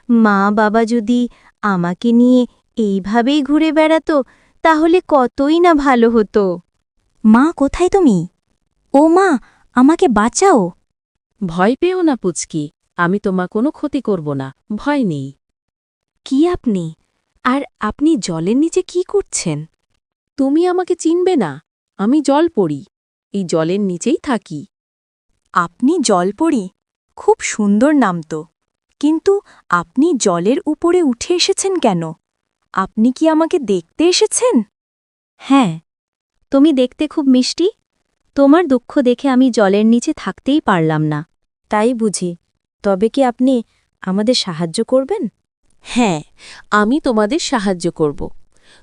মা বাবা যদি আমাকে নিয়ে এইভাবেই ঘুরে বেড়াতো তাহলে কতই না ভালো হতো। মা, কোথায় তুমি? ও মা, আমাকে বাঁচাও। ভয় পেও না পুচকি, আমি তোমার কোনো ক্ষতি করব না, ভয় নেই। কি আপনি? আর আপনি জলের নিচে কি করছেন? তুমি আমাকে চিনবে না, আমি জলপরি, এই জলের নিচেই থাকি। আপনি জলপরি? খুব সুন্দর নাম তো, কিন্তু আপনি জলের উপরে উঠে এসেছেন কেন? আপনি কি আমাকে দেখতে এসেছেন? হ্যাঁ, তুমি দেখতে খুব মিষ্টি। তোমার দুঃখ দেখে আমি জলের নিচে থাকতেই পারলাম না। তাই বুঝি। তবে কি আপনি আমাদের সাহায্য করবেন? হ্যাঁ, আমি তোমাদের সাহায্য করব।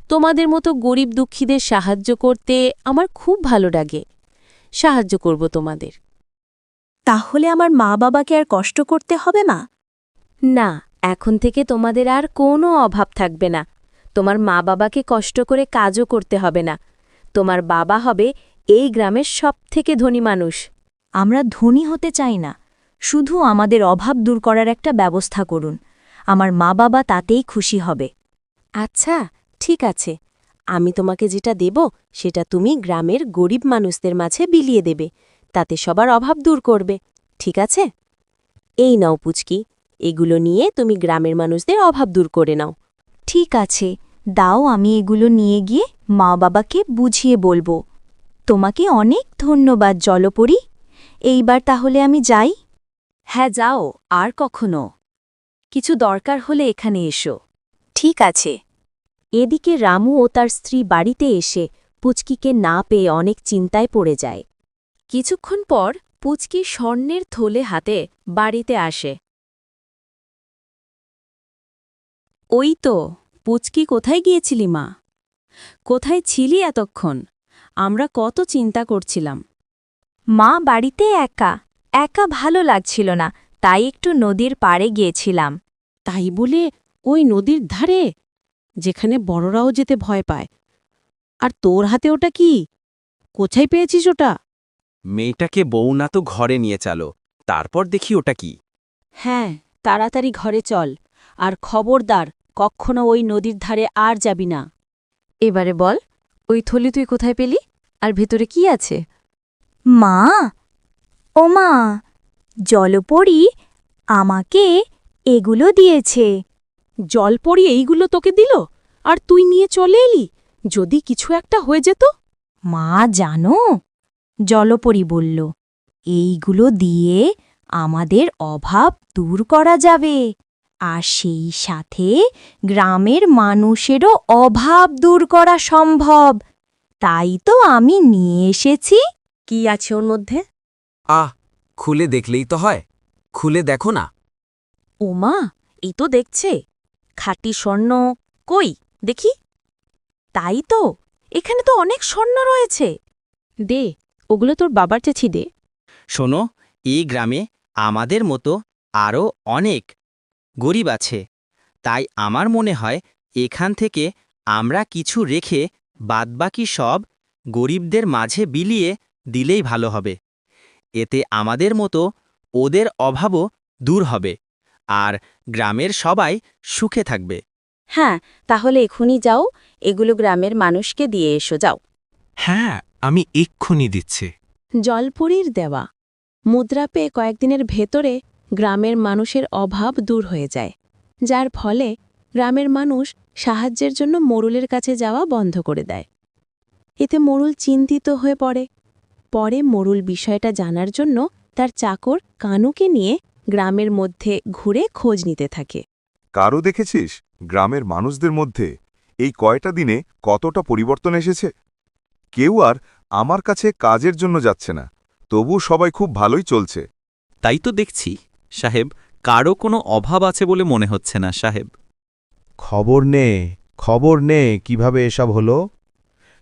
তোমাদের মতো গরিব দুঃখীদের সাহায্য করতে আমার খুব ভালো লাগে। সাহায্য করব তোমাদের। তাহলে আমার মা বাবাকে আর কষ্ট করতে হবে না? না, এখন থেকে তোমাদের আর কোনো অভাব থাকবে না। তোমার মা বাবাকে কষ্ট করে কাজও করতে হবে না। তোমার বাবা হবে এই গ্রামের সবথেকে ধনী মানুষ। আমরা ধনী হতে চাই না, শুধু আমাদের অভাব দূর করার একটা ব্যবস্থা করুন। আমার মা বাবা তাতেই খুশি হবে। আচ্ছা, ঠিক আছে। আমি তোমাকে যেটা দেব সেটা তুমি গ্রামের গরিব মানুষদের মাঝে বিলিয়ে দেবে, তাতে সবার অভাব দূর করবে। ঠিক আছে? এই নাও পুচকি, এগুলো নিয়ে তুমি গ্রামের মানুষদের অভাব দূর করে নাও। ঠিক আছে, দাও, আমি এগুলো নিয়ে গিয়ে মা বাবাকে বুঝিয়ে বলবো। তোমাকে অনেক ধন্যবাদ জলপরি। এইবার তাহলে আমি যাই? হ্যাঁ, যাও, আর কখনো কিছু দরকার হলে এখানে এসো। ঠিক আছে। এদিকে রামু ও তার স্ত্রী বাড়িতে এসে পুচকিকে না পেয়ে অনেক চিন্তায় পড়ে যায়। কিছুক্ষণ পর পুচকি স্বর্ণের থলে হাতে বাড়িতে আসে। ওই তো, পুচকি, কোথায় গিয়েছিলি মা? কোথায় ছিলি এতক্ষণ? আমরা কত চিন্তা করছিলাম। মা, বাড়িতে একা একা ভালো লাগছিল না, তাই একটু নদীর পাড়ে গিয়েছিলাম। তাই বলে ওই নদীর ধারে, যেখানে বড়রাও যেতে ভয় পায়। আর তোর হাতে ওটা কি? কোথায় পেয়েছিস ওটা? মেয়েটাকে বউ না তো ঘরে নিয়ে চালো, তারপর দেখি ওটা কি। হ্যাঁ, তাড়াতাড়ি ঘরে চল, আর খবরদার কক্ষনো ওই নদীর ধারে আর যাবি না। এবারে বল, ওই থলি তুই কোথায় পেলি, আর ভেতরে কি আছে? মা, ও মা, জলপরি আমাকে এগুলো দিয়েছে। জলপরি এইগুলো তোকে দিল, আর তুই নিয়ে চলে এলি? যদি কিছু একটা হয়ে যেত? মা জানো, জলপরি বলল, এইগুলো দিয়ে আমাদের অভাব দূর করা যাবে, আর সেই সাথে গ্রামের মানুষেরও অভাব দূর করা সম্ভব। তাই তো আমি নিয়ে এসেছি। কি আছে ওর মধ্যে? আহ, খুলে দেখলেই তো হয়, খুলে দেখো না। ওমা, এই তো দেখছে খাঁটি স্বর্ণ। কই দেখি। তাই তো, এখানে তো অনেক স্বর্ণ রয়েছে। দে, ওগুলো তোর বাবার চেছি দে। শোনো, এই গ্রামে আমাদের মতো আরও অনেক গরিব আছে, তাই আমার মনে হয় এখান থেকে আমরা কিছু রেখে বাদবাকি সব গরিবদের মাঝে বিলিয়ে দিলেই ভালো হবে। এতে আমাদের মতো ওদের অভাবও দূর হবে, আর গ্রামের সবাই সুখে থাকবে। হ্যাঁ, তাহলে এখনই যাও, এগুলো গ্রামের মানুষকে দিয়ে এসো, যাও। হ্যাঁ, আমি এক্ষুনি দিচ্ছি। জলপুরীর দেওয়া মুদ্রা পেয়ে কয়েকদিনের ভেতরে গ্রামের মানুষের অভাব দূর হয়ে যায়, যার ফলে গ্রামের মানুষ সাহায্যের জন্য মোড়লের কাছে যাওয়া বন্ধ করে দেয়। এতে মোড়ল চিন্তিত হয়ে পড়ে। পরে মোড়ল বিষয়টা জানার জন্য তার চাকর কানুকে নিয়ে গ্রামের মধ্যে ঘুরে খোঁজ নিতে থাকে। কারও দেখেছিস গ্রামের মানুষদের মধ্যে এই কয়টা দিনে কতটা পরিবর্তন এসেছে? কেউ আর আমার কাছে কাজের জন্য যাচ্ছে না, তবু সবাই খুব ভালোই চলছে। তাই তো দেখছি সাহেব, কারও কোনো অভাব আছে বলে মনে হচ্ছে না সাহেব। খবর নে কিভাবে এসব হলো।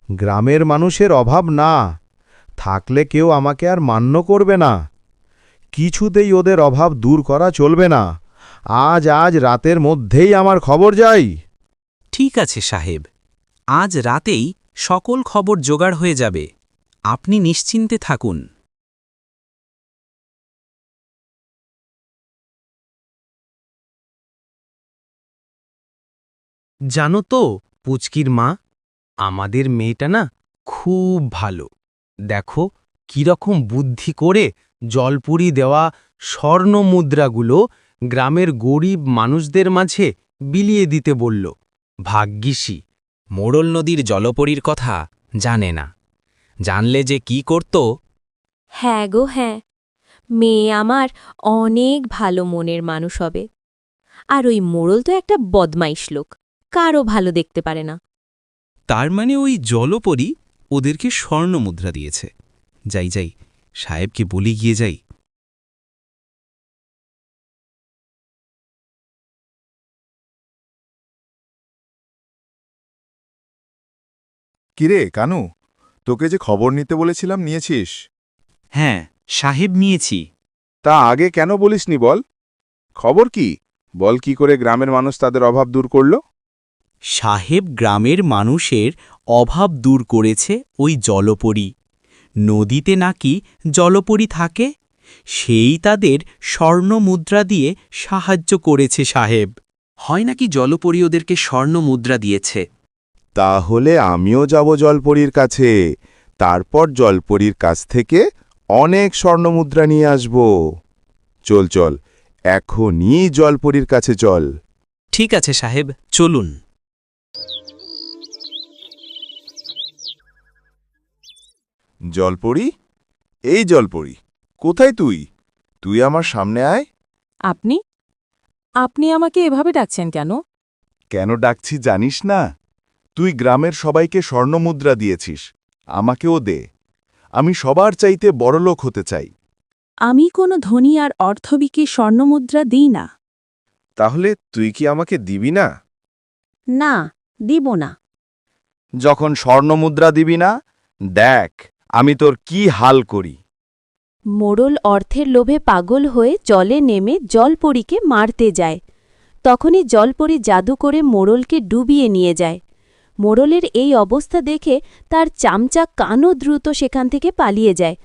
গ্রামের মানুষের অভাব না থাকলে কেউ আমাকে আর মান্য করবে না। কিছুতেই ওদের অভাব দূর করা চলবে না। আজ রাতের মধ্যেই আমার খবর চাই। ঠিক আছে সাহেব, আজ রাতেই সকল খবর জোগাড় হয়ে যাবে, আপনি নিশ্চিন্তে থাকুন। জানো তো পুচকির মা, আমাদের মেয়েটা না খুব ভালো। দেখো কিরকম বুদ্ধি করে জলপুরি দেওয়া স্বর্ণ মুদ্রাগুলো গ্রামের গরিব মানুষদের মাঝে বিলিয়ে দিতে বলল। ভাগ্যিসী মোড়ল নদীর জলপরীর কথা জানে না, জানলে যে কি করত। হ্যাঁ গো হ্যাঁ, মেয়ে আমার অনেক ভালো মনের মানুষ হবে। আর ওই মোড়ল তো একটা বদমাইশ লোক, কারও ভালো দেখতে পারে না। তার মানে ওই জলপরী ওদেরকে স্বর্ণ মুদ্রা দিয়েছে। যাই যাই, সাহেবকে বলি গিয়ে যাই। কিরে কানু, তোকে যে খবর নিতে বলেছিলাম নিয়েছিস? হ্যাঁ সাহেব, নিয়েছি। তা আগে কেন বলিসনি বল? খবর কি? বল কি করে গ্রামের মানুষ তাদের অভাব দূর করল? সাহেব গ্রামের মানুষের অভাব দূর করেছে ওই জলপরী। নদীতে নাকি জলপরী থাকে, সেই তাদের স্বর্ণ মুদ্রা দিয়ে সাহায্য করেছে সাহেব। হয় নাকি জলপরী ওদেরকে স্বর্ণ মুদ্রা দিয়েছে। তাহলে আমিও যাব জলপরীর কাছে, তারপর জলপরীর কাছ থেকে অনেক স্বর্ণমুদ্রা নিয়ে আসব। চল চল, এখনই জলপরীর কাছে চল। ঠিক আছে সাহেব, চলুন। জলপরী, এই জলপরী, কোথায় তুই? তুই আমার সামনে আয়। আপনি আপনি আমাকে এভাবে ডাকছেন কেন? কেন ডাকছি জানিস না? তুই গ্রামের সবাইকে স্বর্ণমুদ্রা দিয়েছিস, আমাকেও দে। আমি সবার চাইতে বড়লোক হতে চাই। আমি কোনো ধনী আর অর্থবিকে স্বর্ণমুদ্রা দিই না। তাহলে তুই কি আমাকে দিবি না? না, দিব না। যখন স্বর্ণমুদ্রা দিবি না, দেখ আমি তোর কি হাল করি। মোড়ল অর্থের লোভে পাগল হয়ে জলে নেমে জলপরীকে মারতে যায়। তখনই জলপরী জাদু করে মোড়লকে ডুবিয়ে নিয়ে যায়। মোড়লের এই অবস্থা দেখে তার চামচা কানও দ্রুত সেখান থেকে পালিয়ে যায়।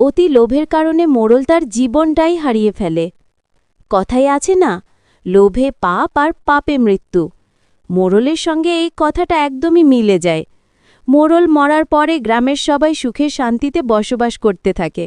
অতি লোভের কারণে মোড়ল তার জীবনটাই হারিয়ে ফেলে। কথায় আছে না, লোভে পাপ আর পাপে মৃত্যু। মোড়লের সঙ্গে এই কথাটা একদমই মিলে যায়। মোড়ল মরার পরে গ্রামের সবাই সুখে শান্তিতে বসবাস করতে থাকে।